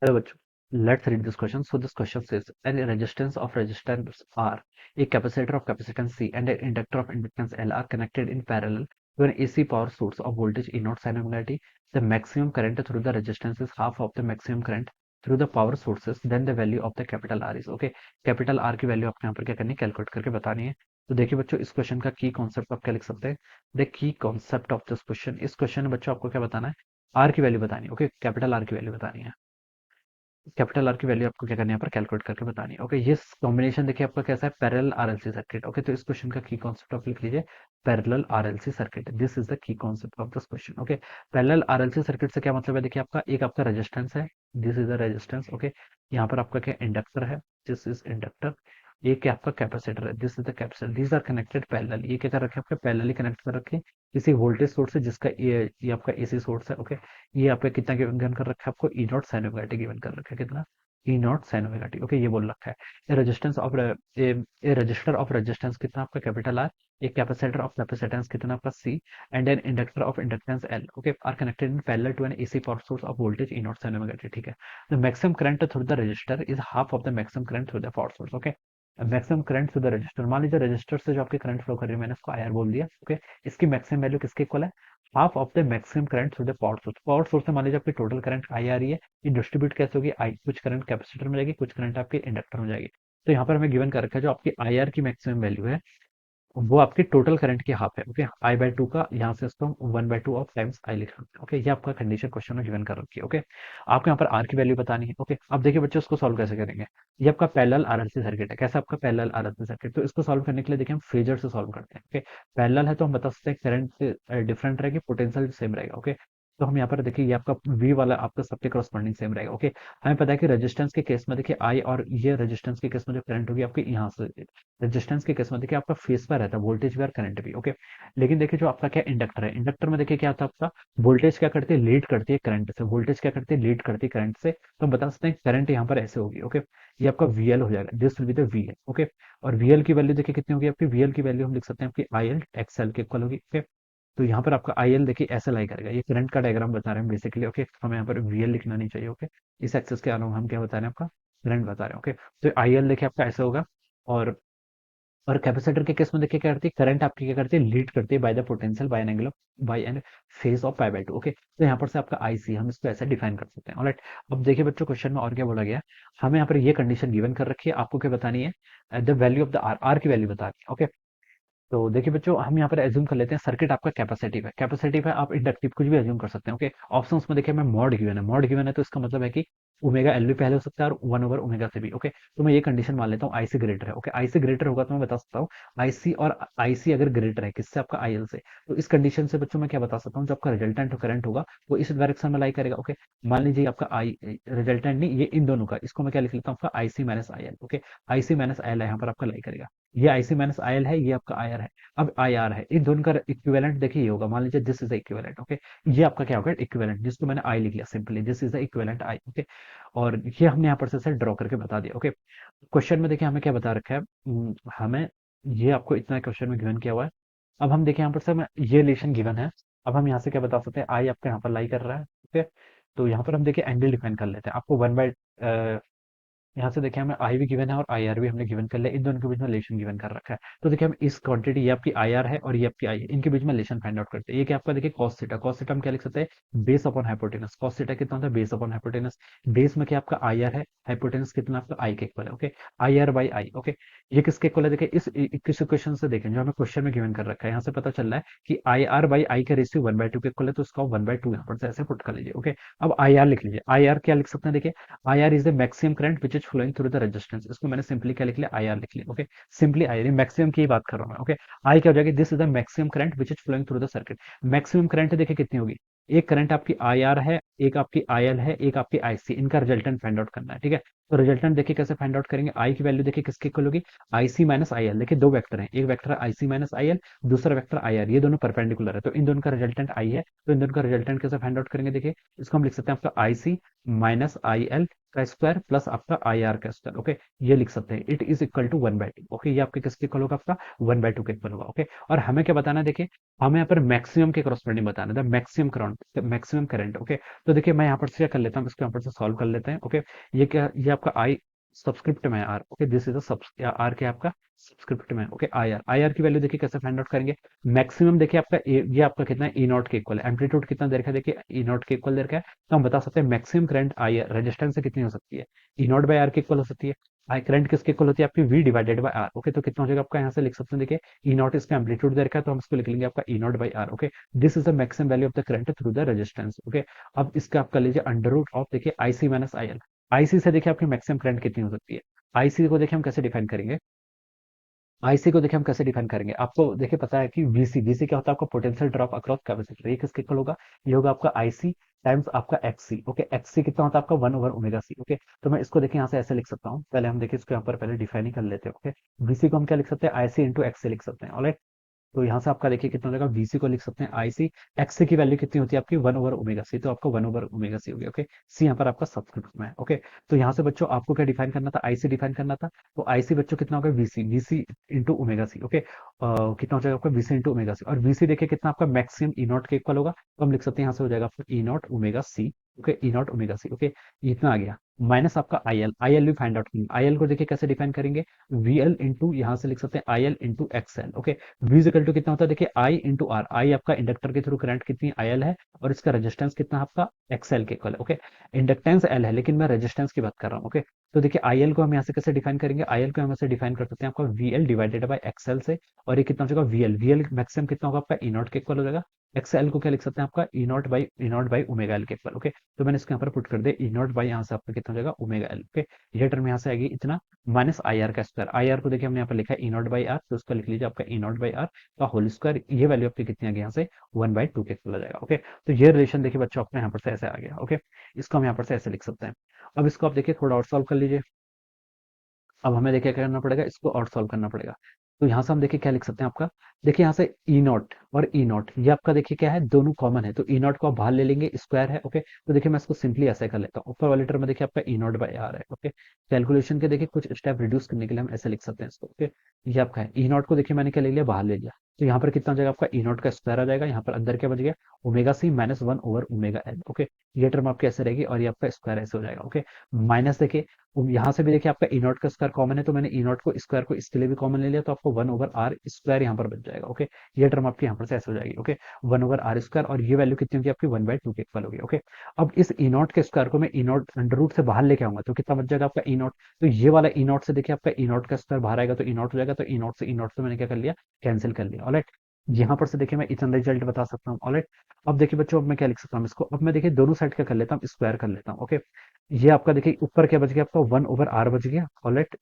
Hello, bachcho. Let's read this question. So this question says, an resistance of resistance R, a capacitor of capacitance C, and an inductor of inductance L are connected in parallel to an AC power source of voltage E naught sin omega t. The maximum current through the resistance is half of the maximum current through the power sources. Then the value of the capital R is okay. Capital R की value आपको यहाँ पर क्या करनी है, calculate करके बतानी है. तो देखिए बच्चों, इस क्वेश्चन का की कॉन्सेप्ट आप क्या लिख सकते हैं. The key concept of this question, इस क्वेश्चन में बच्चों आपको क्या बताना है, आर की वैल्यू बतानी है. ओके, कैपिटल आर की वैल्यू बतानी है. कैपिटल आर की वैल्यू आपको क्या करनी है, यहाँ पर कैलकुलेट करके बतानी है. ओके, ये कॉम्बिनेशन देखिए आपका कैसा है, पैरेलल आरएलसी सर्किट. ओके, तो इस क्वेश्चन का की कॉन्सेप्ट आप लिख लीजिए, parallel RLC circuit. This is the key concept of this question. Okay, parallel RLC circuit से क्या मतलब है, देखिए आपका एक आपका रेजिस्टेंस है, this is the resistance. Okay, यहाँ पर आपका क्या इंडक्टर है, दिस इज इंडक्टर. ये क्या आपका कैपेसिटर है, this is the capacitor. These are connected parallel. ये क्या कर रखे हैं आपके, पैरेलली कनेक्ट कर रखे हैं किसी वोल्टेज सोर्स से, जिसका ये आपका एसी सोर्स है. ओके, ये आपका कितना गिवन कर रखा है आपको, E naught sine omega T given कर रखा है. कितना, E naught sine omega T. Okay, ये बोल रखा है. A resistance of a resistor of resistance कितना आपका, कैपिटल आर. एक कैपेसिटर ऑफ कैपेसिटेंस कितना आपका C. And an inductor of inductance L. Okay, R connected in parallel to an AC power source of voltage E naught sine omega T. ठीक है. The maximum current through the register is half of the maximum current through the power source. Okay, maximum current through the register, मान लीजिए register से जो आपकी current flow कर रही है, मैंने उसको आई आर बोल दिया. ओके, इसकी मैक्सिमम वैल्यू किसके इक्वल है, half of the maximum current through the power source. Power source से मान लीजिए आपकी टोटल करंट आई आ रही है, ये डिस्ट्रीब्यूट कैसे होगी, आई कुछ करंट कैपेसिटर में जाएगी, कुछ करंट आपके इंडक्टर में जाएगी. तो यहाँ पर हमें गिवन कर रखा है जो आपकी आई आर की मैक्सिमम वैल्यू है, वो आपकी टोटल करंट की हाफ है. ओके, आई बाय टू का यहाँ से इसको हम one by two of times I लिख सकते हैं. ओके, ये आपका कंडीशन क्वेश्चन में गिवन कर रखी है. ओके, आपको यहाँ पर आर की वैल्यू बतानी है. ओके, अब देखिए बच्चों, इसको सॉल्व कैसे करेंगे. ये आपका पैरेलल आरएलसी सर्किट है. कैसा आपका पैरेलल आरएलसी सर्किट, तो इसको सॉल्व करने के लिए देखिए हम फेजर से सॉल्व करते हैं. ओके, पैरेलल है तो हम बता सकते हैं करंट डिफरेंट रहेगी, पोटेंशियल सेम रहेगा. ओके, तो हम यहाँ पर देखिए, ये आपका वी वाला आपका सबके करस्पॉन्डिंग सेम रहेगा. ओके, हमें पता है कि रेजिस्टेंस के केस में देखिए आई, और ये रेजिस्टेंस के केस में जो करंट होगी आपकी यहाँ से, रेजिस्टेंस के केस में देखिए आपका फेस पर रहता है वोल्टेज भी और करंट भी. ओके, लेकिन देखिए जो आपका क्या इंडक्टर है, इंडक्टर में देखिए क्या होता है आपका, वोल्टेज क्या करती है, लीड करती है करंट से. वोल्टेज क्या करती है, लीड करती है करंट से. तो हम बता सकते हैं करंट यहाँ पर ऐसे होगी. ओके, ये आपका वीएल हो जाएगा, this will be the VL. Okay, और वीएल की वैल्यू देखिए कितनी होगी आपकी, वीएल की वैल्यू हम लिख सकते हैं आपकी आई एल एक्सएल के इक्वल होगी. ओके, तो यहाँ पर आपका आई एल देखिए ऐसे लाई करेगा, ये करंट का डायग्राम बता रहे हैं बेसिकली. ओके, हमें यहाँ पर वीएल लिखना नहीं चाहिए. ओके, इस एक्सेस के अलावा हम क्या बता रहे हैं, आपका करंट बता रहे हैं. ओके, तो आई एल देखिए आपका ऐसा होगा. और कैपेसिटर के केस में देखिए क्या करती है, करंट आपकी क्या करती है, लीड करती है by the potential by an angle of by an phase of pi by two. Okay, तो यहाँ पर से आपका आईसी हम इसको ऐसे डिफाइन कर सकते हैं. ऑलराइट, अब देखिए बच्चों, क्वेश्चन में और क्या बोला गया है, हमें यहाँ पर ये कंडीशन गिवन कर रखी है, आपको क्या बतानी है, the value of the R, R की वैल्यू बतानी है. ओके, तो देखिए बच्चों, हम यहाँ पर एज्यूम कर लेते हैं सर्किट आपका कैपेसिटिव है. कैपेसिटिव है, आप इंडक्टिव कुछ भी एज्यूम कर सकते हैं. ओके, ऑप्शंस में देखिए हमें मॉड गिवन है, मॉड गिवन है तो इसका मतलब है कि ओमेगा एल भी पहले हो सकता है और वन ओवर ओमेगा से भी. ओके, तो मैं ये कंडीशन मान लेता हूँ आई सी ग्रेटर है. ओके, आई सी ग्रेटर होगा तो मैं बता सकता हूँ आईसी, और आईसी अगर ग्रेटर है किससे, आपका आईएल से, तो इस कंडीशन से बच्चों मैं क्या बता सकता हूँ, जो आपका रिजल्टेंट करंट होगा वो इस डायरेक्शन में लाई करेगा. ओके, मान लीजिए आपका आई रिजल्टेंट नहीं, ये इन दोनों का, इसको मैं क्या लिख लेता हूँ, आपका IC minus IL. Okay, IC minus IL यहाँ पर आपका लाई करेगा, ये आईसी माइनस आईएल है, ये आपका आईआर है. अब आई आर है, इन दोनों का इक्विवेलेंट देखिए ये होगा, मान लीजिए this is the equivalent. Okay, ये आपका क्या होगा, इक्विवेलेंट, जिसको मैंने आई लिख लिया simply, this is the equivalent I. Okay, और ये हमने यहाँ पर से ड्रॉ करके बता दिया. ओके, क्वेश्चन में देखिए हमें क्या बता रखा है, हमें ये आपको इतना क्वेश्चन में गिवन किया हुआ है. अब हम देखिए यहाँ पर से हमें ये रिलेशन गिवन है. अब हम यहाँ से क्या बता सकते हैं, आई आपका यहाँ पर लाई कर रहा है. ओके, तो यहाँ पर हम देखिए एंगल डिफाइन कर लेते हैं. आपको वन बाय, यहाँ से देखिए हमें आई भी गिवन है और आई आर भी हमने गिवन कर लिया, इन दोनों के बीच में रिलेशन गिवन कर रखा है. तो देखिए हम इस क्वांटिटी, ये आपकी आई आर है और ये आपकी आई है, इनके बीच में रिलेशन फाइंड आउट करते हैं. ये क्या आपका देखिए कॉस थीटा, कॉस थीटा हम क्या लिख सकते हैं, base upon hypotenuse. Cos theta कितना होता है, बेस अपॉन हाइपोटेनस. बेस में क्या आपका आई आर है, हाइपोटेनस कितना आपका आई के इक्वल है. Okay, I R by I. Okay, ये किसके इक्वल है, देखिए इस इक्वेशन से देखें जो हमें क्वेश्चन में गिवन कर रखा है, यहाँ से पता चल रहा है कि आई आर बाई आई का रेशियो वन बाय टू के इक्वल है, तो इसका वन बाय टू यहाँ पर से ऐसे पुट कर लीजिए. ओके, अब आई आर लिख लीजिए. आई आर क्या लिख सकते हैं, देखिए I R is the maximum current which is flowing through the resistance. इसको मैंने सिंपली क्या लिख लिया, आई आर लिख लिया. Okay, simply I R, maximum की ही बात कर रहा हूँ मैं. ओके, आई क्या हो जाएगी, this is the maximum current which is flowing through the circuit. Maximum current देखिए कितनी होगी, एक करंट आपकी आई आर है, एक आपकी आई एल है, एक आपकी आई सी, इनका रिजल्टेंट फाइंड आउट करना है. ठीक है, तो रिजल्टेंट देखिए कैसे फाइंड आउट करेंगे, आई की वैल्यू देखिए किसके इक्वल होगी, आई सी माइनस आई एल. देखिए दो वेक्टर हैं, एक वेक्टर है आई सी माइनस आई एल, दूसरा वेक्टर आई आर, ये दोनों परपेंडिकुलर है, तो इन दोनों का रिजल्टेंट आई है, तो इन दोनों का रिजल्टेंट कैसे फाइंड आउट करेंगे, देखिए इसको हम लिख सकते हैं आपका I C minus I L का स्क्वायर प्लस आपका आई आर का स्क्वायर। ओके, ये लिख सकते हैं, it is equal to 1/2। Okay, ये आपके किसके इक्वल होगा, आपका 1/2 के इक्वल होगा। ओके, और हमें क्या बताना है, देखिए हमें यहाँ पर मैक्सिमम के करस्पॉन्डिंग बताना है, maximum current, maximum current. Okay, तो देखिए मैं यहाँ पर से क्या कर लेता हूँ, इसको यहाँ पर से सॉल्व कर लेते हैं। ओके, ये क्या, ये आपका आई सब्सक्रिप्ट में है R. Okay, this is a R क्या है आपका सब्सक्रिप्ट में। Okay, I R, I R की वैल्यू देखिए कैसे फाइंड आउट करेंगे। मैक्सिमम देखिए आपका ये आपका कितना है, ई नॉट के इक्वल है। एम्पलीट्यूड कितना दे रखा है, देखिए ई नॉट के इक्वल दे रखा है, तो हम बता सकते हैं maximum current I R resistance से कितनी हो सकती है, ई नॉट बाई आर के इक्वल हो सकती है। आई करंट किसके इक्वल होती है, आपकी V divided by R. Okay, तो कितना हो जाएगा आपका, यहाँ से लिख सकते हैं, देखिए ई नॉट इसका एम्पलीट्यूड दे रखा है, तो हम इसको लिख लेंगे आपका E naught by R. Okay, this is the maximum value of the current through the resistance. Okay, अब इसका आप कर लीजिए अंडर रूट ऑफ, देखिए IC minus I L. IC से देखिए आपकी मैक्सिमम करंट कितनी हो सकती है। आईसी को देखिए हम कैसे डिफाइन करेंगे, आईसी को देखिए हम कैसे डिफाइन करेंगे, आपको देखिए पता है कि वीसी, वीसी क्या होता है, आपका पोटेंशियल ड्रॉप अक्रॉस कैपेसिटर। ये किसके इक्वल होगा, ये होगा आपका आईसी टाइम्स आपका एक्ससी। ओके, एक्ससी कितना होता है आपका 1/ओमेगा सी। ओके, तो मैं इसको देखिए यहाँ से ऐसे लिख सकता हूँ, पहले हम देखिए इसको यहाँ पर पहले डिफाइन ही कर लेते हैं। ओके, वीसी को हम क्या लिख सकते हैं, आईसी इंटू एक्ससी लिख सकते हैं। ऑलराइट, तो यहाँ से आपका देखिए कितना हो जाएगा, वीसी को लिख सकते हैं आईसी, एक्ससी की वैल्यू कितनी होती है आपकी 1/ओमेगा सी, तो आपका 1/ओमेगा सी हो गया। ओके, सी यहाँ पर आपका सब्सक्रिप्ट में है। ओके, तो यहाँ से बच्चों आपको क्या डिफाइन करना था, आईसी डिफाइन करना था, तो आईसी बच्चों कितना होगा, VC, VC into omega C. Okay, कितना हो जाएगा आपका वीसी इंटू ओमेगा सी, और वीसी देखिए कितना आपका मैक्सिमम ई नॉट के इक्वल होगा, तो हम लिख सकते हैं यहाँ से हो जाएगा आपका E naught omega C. Okay, E naught omega C. Okay, इतना आ गया, माइनस आपका आई एल, आई एल भी फाइंड आउट करेंगे। आई एल को देखिए कैसे डिफाइन करेंगे, वी एल इंटू यहाँ से लिख सकते हैं I L into X L. Okay, V is equal to कितना होता है, देखिए आई इंटू आर, आई आपका इंडक्टर के थ्रू करंट कितनी आई एल है, और इसका रेजिस्टेंस कितना है आपका एक्स एल के इक्वल है। ओके, इंडक्टेंस एल है, लेकिन मैं रेजिस्टेंस की बात कर रहा हूँ। ओके, तो देखिए आई एल को हम यहाँ से कैसे डिफाइन करेंगे, आई एल को हम यहाँ से डिफाइन कर सकते हैं आपका V L divided by x L से, और ये कितना हो जाएगा V L, V L maximum कितना होगा आपका ई नॉट के इक्वल हो जाएगा। एक्स एल को क्या लिख सकते हैं आपका E naught by omega L के इक्वल। ओके, तो मैंने इसको यहाँ पर पुट कर दिया, ई नॉट बाई यहाँ से आपका कितना हो जाएगा ओमेगा एल। ओके, ये टर्म यहाँ से आएगी इतना, माइनस आई आर का स्क्वायर। आई आर को देखिए हमने यहाँ पर लिखा है ई नॉट बाई आर, तो उसका लिख लीजिए आपका ई नॉट बाई आर का होल स्क्वायर। ये वैल्यू आपकी कितनी आ गई, यहाँ से 1/2 के इक्वल आ जाएगा। ओके, तो ये रिलेशन देखिए बच्चों अपने यहाँ पर से ऐसे आ गया। ओके, इसको हम यहाँ पर से ऐसे लिख सकते हैं। अब इसको आप देखिए थोड़ा और सॉल्व कर लीजिए। अब हमें देखिए क्या करना पड़ेगा, इसको और सॉल्व करना पड़ेगा। तो यहाँ से हम देखिए क्या लिख सकते हैं आपका, देखिए यहाँ से ई नॉट और ई नॉट ये आपका देखिए क्या है, दोनों कॉमन है, तो ई नॉट को आप बाहर ले लेंगे, स्क्वायर है। ओके, तो देखिए मैं इसको सिंपली ऐसे कर लेता हूँ, ऊपर वाले टर्म में देखिए आपका ई नॉट बाई आर है। ओके, कैलकुलेशन के देखिए कुछ स्टेप रिड्यूस करने के लिए हम ऐसे लिख सकते हैं इसको। ओके, ये आपका है, ई नॉट को देखिए मैंने क्या ले लिया, बाहर ले लिया, तो यहाँ पर कितना हो जाएगा आपका ई नॉट का स्क्वायर आ जाएगा, यहाँ पर अंदर क्या बच गया, ओमेगा सी माइनस 1/ओमेगा एल। ओके, ये टर्म आपकी ऐसे रहेगी, और ये आपका स्क्वायर ऐसे हो जाएगा। ओके, माइनस देखिए यहाँ से भी देखिए आपका ई नॉट का स्क्वायर कॉमन है, तो मैंने ई नॉट को स्क्वायर को इसके लिए भी कॉमन ले लिया, तो आपको 1/आर स्क्वायर यहाँ पर बच जाएगा। ओके, ये टर्म आपकी यहाँ पर से ऐसे हो जाएगी। ओके, 1/आर स्क्वायर, और ये वैल्यू कितनी होगी आपकी 1/2 के इक्वल होगी। ओके, अब इस ई नॉट के स्क्वायर को मैं ई नॉट अंडर रूट से बाहर लेके आऊंगा, तो कितना बच जाएगा आपका ई नॉट, तो ये वाला ई नॉट से देखिए आपका ई नॉट का स्क्वायर बाहर आएगा, तो ई नॉट हो जाएगा, तो ई नॉट से मैंने क्या कर लिया, कैंसिल कर लिया। ऑलराइट, यहाँ पर से देखिए मैं इतना रिजल्ट बता सकता हूँ। ऑलराइट, अब देखिए बच्चों, अब मैं क्या लिख सकता हूँ इसको, अब मैं देखिए दोनों साइड क्या कर लेता हूँ, स्क्वायर कर लेता हूँ। ओके, ये आपका देखिए ऊपर क्या बच गया आपका 1/आर बच गया। ऑलराइट,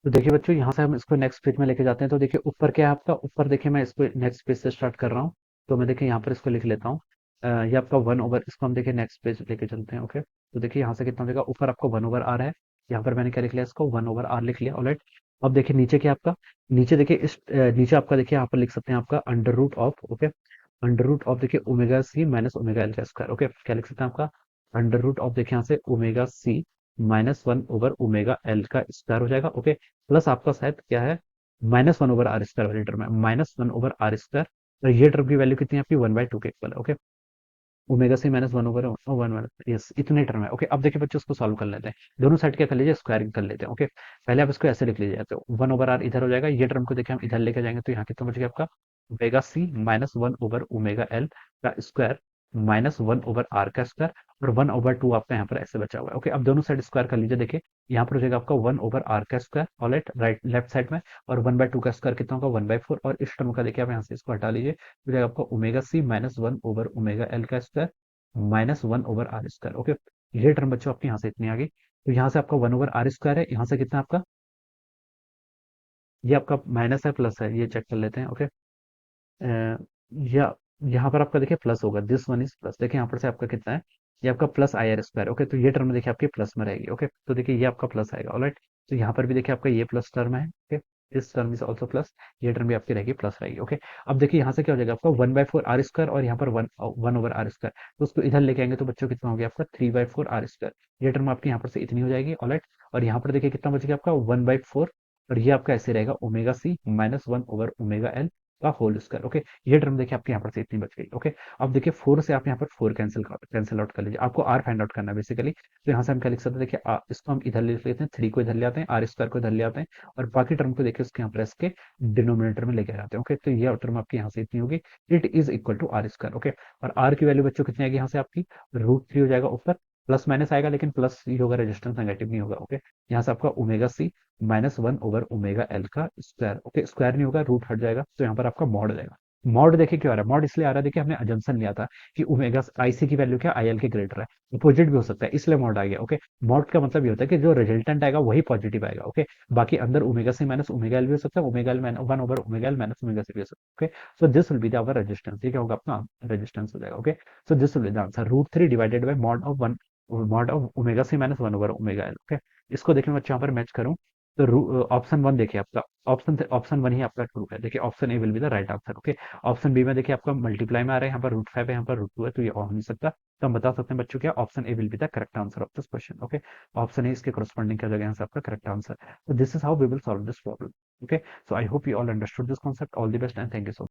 तो देखिए बच्चों यहाँ से हम इसको नेक्स्ट पेज में लेके जाते हैं, तो देखिए ऊपर क्या है आपका, ऊपर देखिए मैं इसको नेक्स्ट पेज से स्टार्ट कर रहा हूँ, तो मैं देखिए यहाँ पर इसको लिख लेता हूँ। ये आपका 1/, इसको हम देखिए नेक्स्ट पेज लेके चलते हैं। ओके, तो देखिए यहाँ से कितना हो जाएगा, ऊपर आपका 1/आर है, यहाँ पर मैंने क्या लिख लिया, इसको 1/आर लिख लिया। ऑलराइट, अब देखिए नीचे क्या आपका, नीचे देखिए इस नीचे आपका देखिए यहाँ पर लिख सकते हैं आपका under root of. Okay, under root of देखिए omega C minus omega L का स्क्वायर। ओके, क्या लिख सकते हैं आपका अंडर रूट ऑफ देखिए यहाँ से ओमेगा सी -1/ओमेगा एल का स्क्वायर हो जाएगा। ओके, प्लस आपका शायद क्या है, -1/आर स्क्वायर वाली टर्म है, -1/आर स्क्वायर, तो ये टर्म की वैल्यू कितनी है आपकी 1/2 के इक्वल है। ओके, ओमेगा सी -1/1 यस, इतने टर्म है। ओके, अब देखिए बच्चों इसको सॉल्व कर लेते हैं, दोनों साइड क्या कर लीजिए, स्क्वायरिंग कर लेते हैं। ओके, पहले आप इसको ऐसे लिख लीजिए, तो 1/आर इधर हो जाएगा, ये टर्म को देखिए हम इधर लेके जाएंगे, तो यहाँ कितना बच गया आपका ओमेगा सी -1/ओमेगा एल का स्क्वायर -1/आर का स्क्वायर, और 1/2 आपका यहाँ पर ऐसे बचा हुआ है। ओके, अब दोनों साइड स्क्वायर कर लीजिए, देखिए यहाँ पर हो जाएगा आपका 1/आर का square, alright, right left side में, और 1/2 का स्क्वायर कितना होगा 1/4, और इस टर्म का देखिए आप यहाँ से इसको हटा लीजिए, हो जाएगा आपका ओमेगा सी -1/ओमेगा एल का स्क्वायर -1/आर स्क्वायर। ओके, ये टर्म बच्चों आपकी यहाँ से इतनी आ गई, तो यहाँ से आपका 1/आर स्क्वायर है, यहाँ से कितना आपका, ये आपका माइनस है प्लस है, ये चेक कर लेते हैं। ओके, या यहाँ पर आपका देखिए प्लस होगा, दिस वन इज प्लस, देखिए यहाँ पर से आपका कितना है, ये आपका plus I R square. Okay, तो ये टर्म देखिए आपकी प्लस में रहेगी। ओके, तो देखिए ये आपका प्लस आएगा। ऑलराइट, तो यहाँ पर भी देखिए आपका ये प्लस टर्म है। Okay, this term is also plus, ये टर्म भी आपकी रहेगी प्लस रहेगी। ओके, अब देखिए यहाँ से क्या हो जाएगा आपका 1/4 r² और यहाँ पर 1/r², तो उसको इधर लेके आएंगे तो बच्चों कितना हो गया आपका 3/4 r²। ये टर्म आपकी यहाँ पर से इतनी हो जाएगी। ऑलराइट, और यहाँ पर देखिए कितना बच गया आपका 1/4, और ये आपका ऐसे रहेगा ω c - 1/ω_L का होल स्क्वायर। ओके, ये टर्म देखिए आपके यहाँ पर से इतनी बच गई। ओके, अब देखिए 4 से आप यहाँ पर 4 कैंसिल आउट कर लीजिए, आपको r फाइंड आउट करना है बेसिकली। तो यहाँ से हम क्या लिख सकते हैं, देखिए इसको हम इधर ले लेते हैं, 3 को इधर ले आते हैं, r² को इधर ले आते हैं, और बाकी टर्म को देखिए उसके यहाँ प्रेस के डिनोमिनेटर में लेके जाते हैं। ओके, तो ये टर्म आपकी यहाँ से इतनी होगी, it is equal to r²। Okay, और r की वैल्यू बच्चों कितनी आएगी यहाँ से आपकी, √3 हो जाएगा ऊपर, प्लस माइनस आएगा लेकिन प्लस ही होगा, रेजिस्टेंस नेगेटिव नहीं होगा। ओके, यहाँ से आपका ω c - 1/ω_L का स्क्वायर। ओके, स्क्वायर नहीं होगा, रूट हट जाएगा, तो यहाँ पर आपका मॉड आ जाएगा। मॉड देखिए क्यों आ रहा है, मॉड इसलिए आ रहा है, देखिए हमने अजम्पशन लिया था कि ओमेगा आईसी की वैल्यू क्या IL के ग्रेटर है, अपोजिट भी हो सकता है, इसलिए मॉड आ गया। ओके, मॉड का मतलब ये होता है कि जो रिजल्टेंट आएगा वही पॉजिटिव आएगा। ओके, बाकी अंदर ω c - ω_L भी हो सकता है, ω_L 1/ω_L - ω_c भी हो सकता है। Okay, so this will be the our resistance, ये क्या होगा अपना रेजिस्टेंस हो जाएगा। Okay, so this will be the answer, √3 divided by mod of ω c - 1/ω_L। Okay, इसको देखिए बच्चों यहाँ पर मैच करूँ तो ऑप्शन वन देखिए आपका, ऑप्शन वन ही आपका ट्रू है। देखिए option A will be the right answer. Okay, option B में देखिए आपका मल्टीप्लाई में आ रहा है, यहाँ पर √5 है, यहाँ पर √2 है, तो ये हो नहीं सकता। तो हम बता सकते हैं बच्चों क्या, option A will be the correct answer of this question. Okay, option A इसके corresponding क्या जगह यहाँ से आपका करेक्ट आंसर। तो this is how we will solve this problem. Okay, so I hope you all understood this concept. All the best and thank you so much.